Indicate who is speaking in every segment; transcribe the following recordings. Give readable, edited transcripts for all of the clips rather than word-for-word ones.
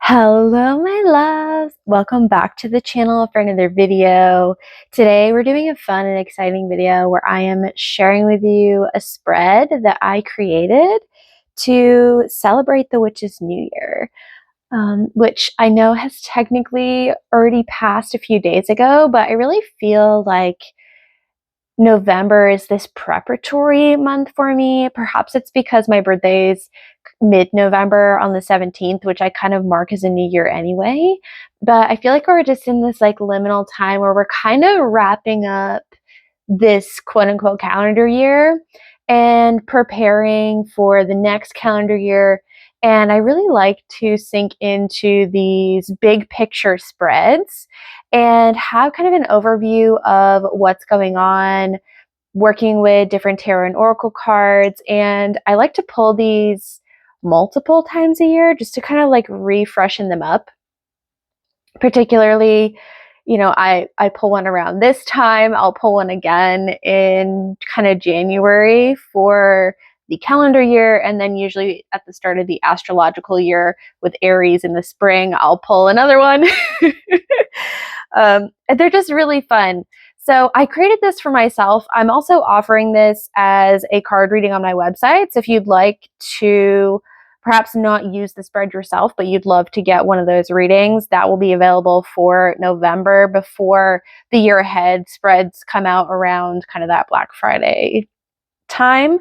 Speaker 1: Hello, my loves! Welcome back to the channel for another video. Today we're doing a fun and exciting video where I am sharing with you a spread that I created to celebrate the Witch's New Year, which I know has technically already passed a few days ago, but I really feel like November is this preparatory month for me. Perhaps it's because my birthday's mid-November on the 17th, which I kind of mark as a new year anyway. But I feel like we're just in this like liminal time where we're kind of wrapping up this quote unquote calendar year and preparing for the next calendar year. And I really like to sink into these big picture spreads and have kind of an overview of what's going on, working with different tarot and oracle cards. And I like to pull these multiple times a year just to kind of like refreshen them up. Particularly, I pull one around this time. I'll pull one again in kind of January for the calendar year, and then usually at the start of the astrological year with Aries in the spring, I'll pull another one. They're just really fun. So I created this for myself. I'm also offering this as a card reading on my website. So if you'd like to perhaps not use the spread yourself, but you'd love to get one of those readings, that will be available for November before the year ahead spreads come out around kind of that Black Friday time.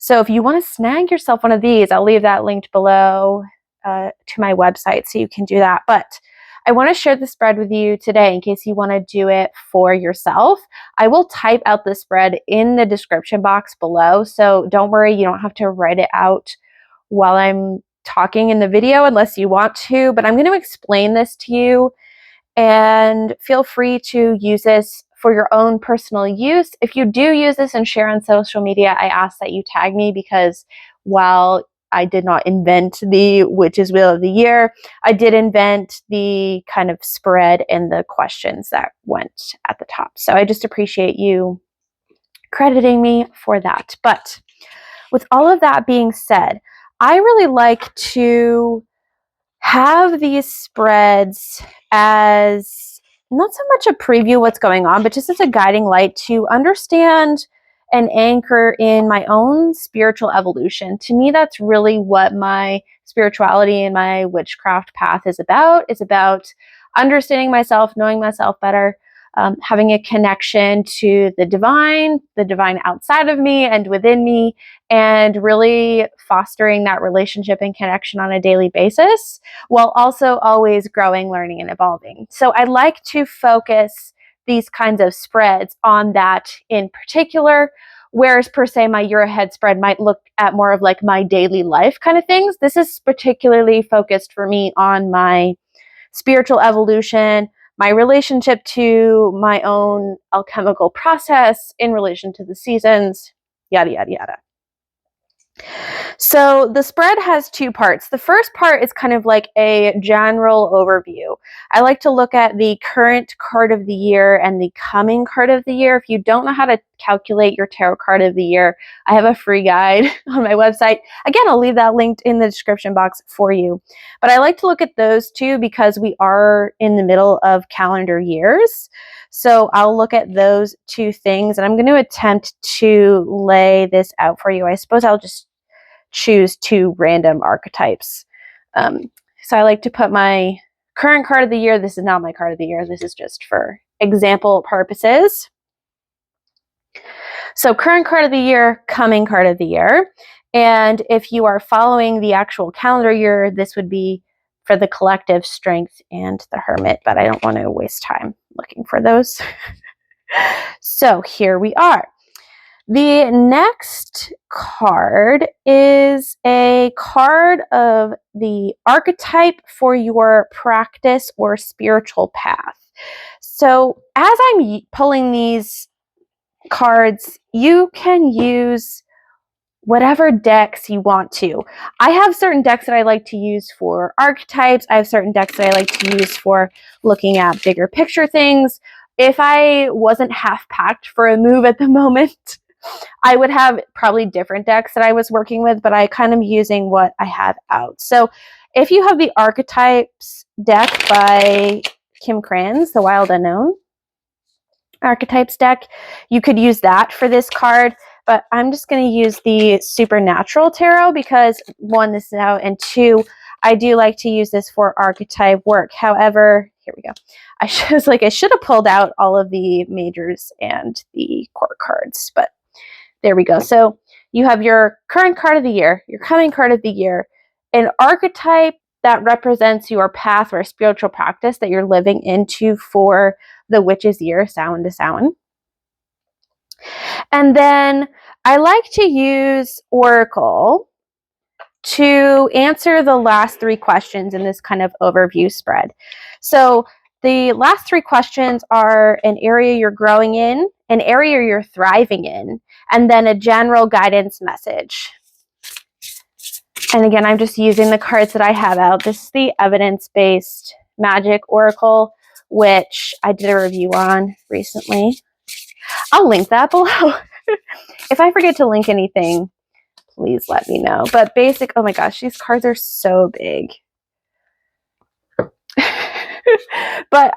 Speaker 1: So if you want to snag yourself one of these, I'll leave that linked below to my website so you can do that. But I want to share the spread with you today in case you want to do it for yourself. I will type out the spread in the description box below, so don't worry, you don't have to write it out while I'm talking in the video unless you want to, but I'm going to explain this to you, and feel free to use this for your own personal use. If you do use this and share on social media, I ask that you tag me, because while I did not invent the Witch's Wheel of the Year, I did invent the kind of spread and the questions that went at the top. So I just appreciate you crediting me for that. But with all of that being said, I really like to have these spreads as not so much a preview of what's going on, but just as a guiding light to understand and anchor in my own spiritual evolution. To me, that's really what my spirituality and my witchcraft path is about. It's about understanding myself, knowing myself better, having a connection to the divine outside of me and within me, and really fostering that relationship and connection on a daily basis, while also always growing, learning, and evolving. So I like to focus these kinds of spreads on that in particular, whereas per se my year ahead spread might look at more of like my daily life kind of things. This is particularly focused for me on my spiritual evolution, my relationship to my own alchemical process in relation to the seasons, yada, yada, yada. So the spread has two parts. The first part is kind of like a general overview. I like to look at the current card of the year and the coming card of the year. If you don't know how to calculate your tarot card of the year, I have a free guide on my website. Again, I'll leave that linked in the description box for you. But I like to look at those two because we are in the middle of calendar years. So I'll look at those two things, and I'm going to attempt to lay this out for you. I suppose I'll just choose two random archetypes. So I like to put my current card of the year. This is not my card of the year. This is just for example purposes. So current card of the year, coming card of the year. And if you are following the actual calendar year, this would be for the collective, Strength and the Hermit, but I don't want to waste time looking for those. So here we are. The next card is a card of the archetype for your practice or spiritual path. So as I'm pulling these cards, you can use whatever decks you want to. I have certain decks that I like to use for archetypes. I have certain decks that I like to use for looking at bigger picture things. If I wasn't half-packed for a move at the moment, I would have probably different decks that I was working with, but I kind of using what I have out. So if you have the Archetypes deck by Kim Kranz, The Wild Unknown Archetypes deck, you could use that for this card. But I'm just going to use the Supernatural Tarot because, one, this is out, and two, I do like to use this for archetype work. However, here we go. I should have pulled out all of the majors and the court cards, but there we go. So you have your current card of the year, your coming card of the year, an archetype that represents your path or spiritual practice that you're living into for the witch's year, Samhain to Samhain. And then I like to use Oracle to answer the last three questions in this kind of overview spread. So the last three questions are an area you're growing in, an area you're thriving in, and then a general guidance message. And again, I'm just using the cards that I have out. This is the evidence-based magic oracle, which I did a review on recently. I'll link that below. If I forget to link anything, please let me know. But oh my gosh, these cards are so big. But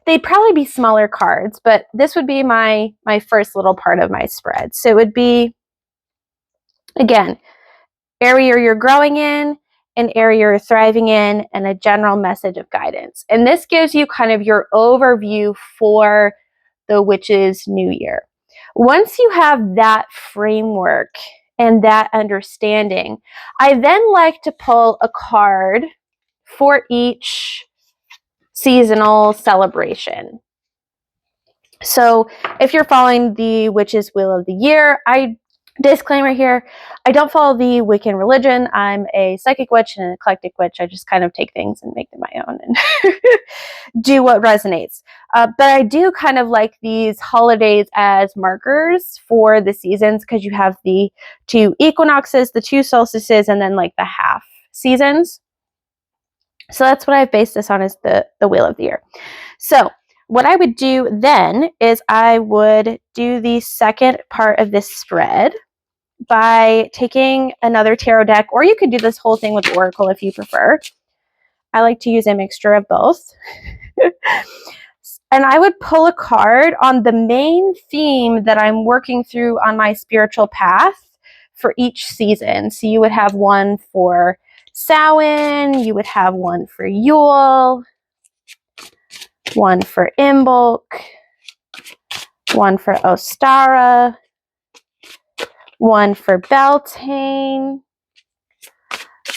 Speaker 1: they'd probably be smaller cards, but this would be my first little part of my spread. So it would be, again, area you're growing in, an area you're thriving in, and a general message of guidance. And this gives you kind of your overview for the witch's new year. Once you have that framework and that understanding, I then like to pull a card for each seasonal celebration. So if you're following the Witch's Wheel of the Year, disclaimer here, I don't follow the Wiccan religion. I'm a psychic witch and an eclectic witch. I just kind of take things and make them my own and do what resonates. But I do kind of like these holidays as markers for the seasons because you have the 2 equinoxes, the 2 solstices, and then like the half seasons. So that's what I've based this on, is the Wheel of the Year. So what I would do then is I would do the second part of this spread by taking another tarot deck, or you could do this whole thing with Oracle if you prefer. I like to use a mixture of both. And I would pull a card on the main theme that I'm working through on my spiritual path for each season. So you would have one for Samhain, you would have one for Yule, one for Imbolc, one for Ostara, one for Beltane,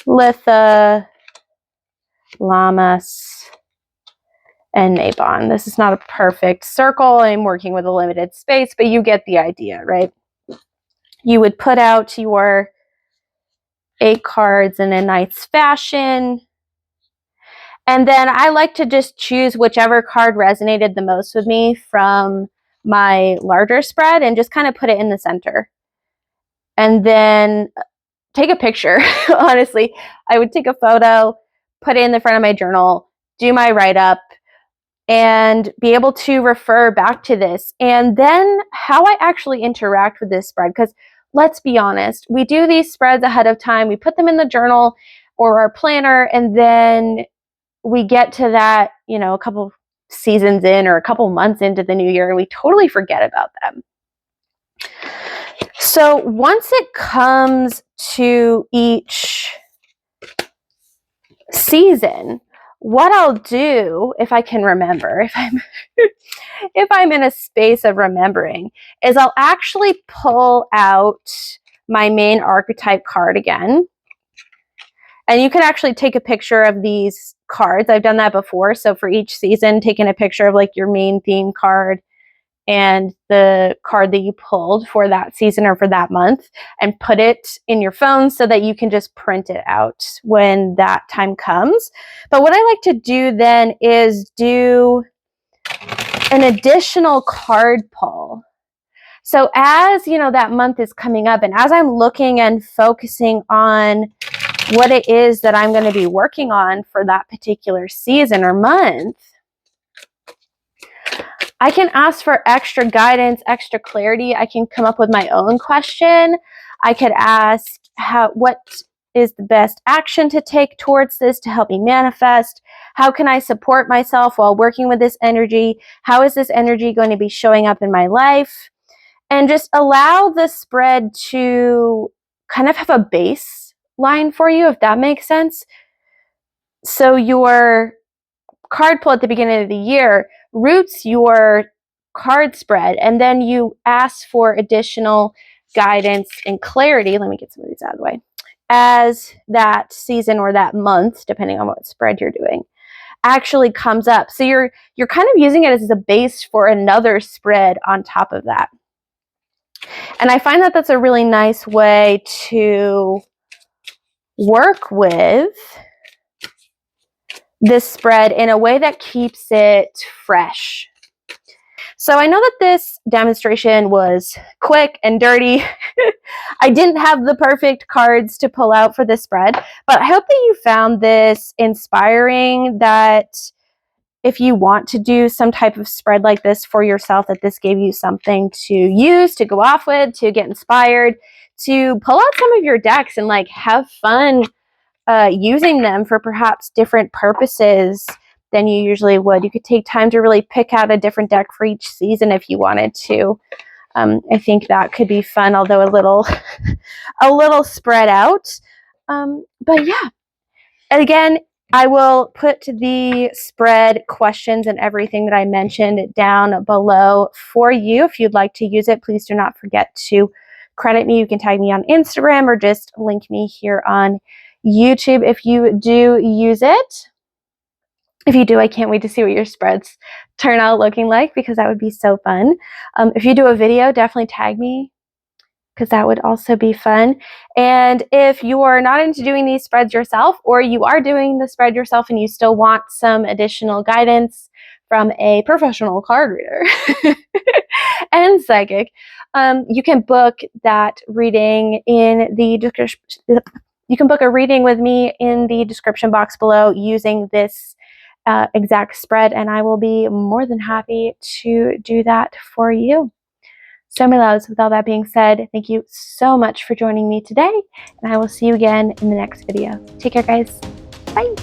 Speaker 1: Litha, Lammas, and Mabon. This is not a perfect circle. I'm working with a limited space, but you get the idea, right? You would put out your 8 cards in a nice fashion. And then I like to just choose whichever card resonated the most with me from my larger spread and just kind of put it in the center. And then take a picture. Honestly, I would take a photo, put it in the front of my journal, do my write-up, and be able to refer back to this. And then how I actually interact with this spread, because let's be honest, we do these spreads ahead of time. We put them in the journal or our planner, and then we get to that, a couple seasons in or a couple months into the new year, and we totally forget about them. So once it comes to each season, what I'll do, if I can remember, if I'm in a space of remembering, is I'll actually pull out my main archetype card again. And you can actually take a picture of these cards. I've done that before. So for each season, taking a picture of like your main theme card and the card that you pulled for that season or for that month, and put it in your phone so that you can just print it out when that time comes. But what I like to do then is do an additional card pull. So as that month is coming up, and as I'm looking and focusing on what it is that I'm going to be working on for that particular season or month, I can ask for extra guidance, extra clarity. I can come up with my own question. I could ask what is the best action to take towards this to help me manifest? How can I support myself while working with this energy? How is this energy going to be showing up in my life? And just allow the spread to kind of have a baseline for you, if that makes sense. So your card pull at the beginning of the year roots your card spread, and then you ask for additional guidance and clarity. Let me get some of these out of the way. As that season or that month, depending on what spread you're doing, actually comes up. So you're kind of using it as a base for another spread on top of that. And I find that that's a really nice way to work with this spread in a way that keeps it fresh. So I know that this demonstration was quick and dirty. I didn't have the perfect cards to pull out for this spread, but I hope that you found this inspiring, that if you want to do some type of spread like this for yourself, that this gave you something to use, to go off with, to get inspired, to pull out some of your decks and like have fun using them for perhaps different purposes than you usually would. You could take time to really pick out a different deck for each season if you wanted to. I think that could be fun, although a little a little spread out. But yeah, again, I will put the spread questions and everything that I mentioned down below for you. If you'd like to use it, please do not forget to credit me. You can tag me on Instagram or just link me here on YouTube if you do use it. If you do, I can't wait to see what your spreads turn out looking like, because that would be so fun. If you do a video, definitely tag me, because that would also be fun. And if you are not into doing these spreads yourself, or you are doing the spread yourself and you still want some additional guidance from a professional card reader and psychic, you can book that reading in the description. You can book a reading with me in the description box below using this exact spread, and I will be more than happy to do that for you. So my loves, with all that being said, thank you so much for joining me today, and I will see you again in the next video. Take care, guys. Bye.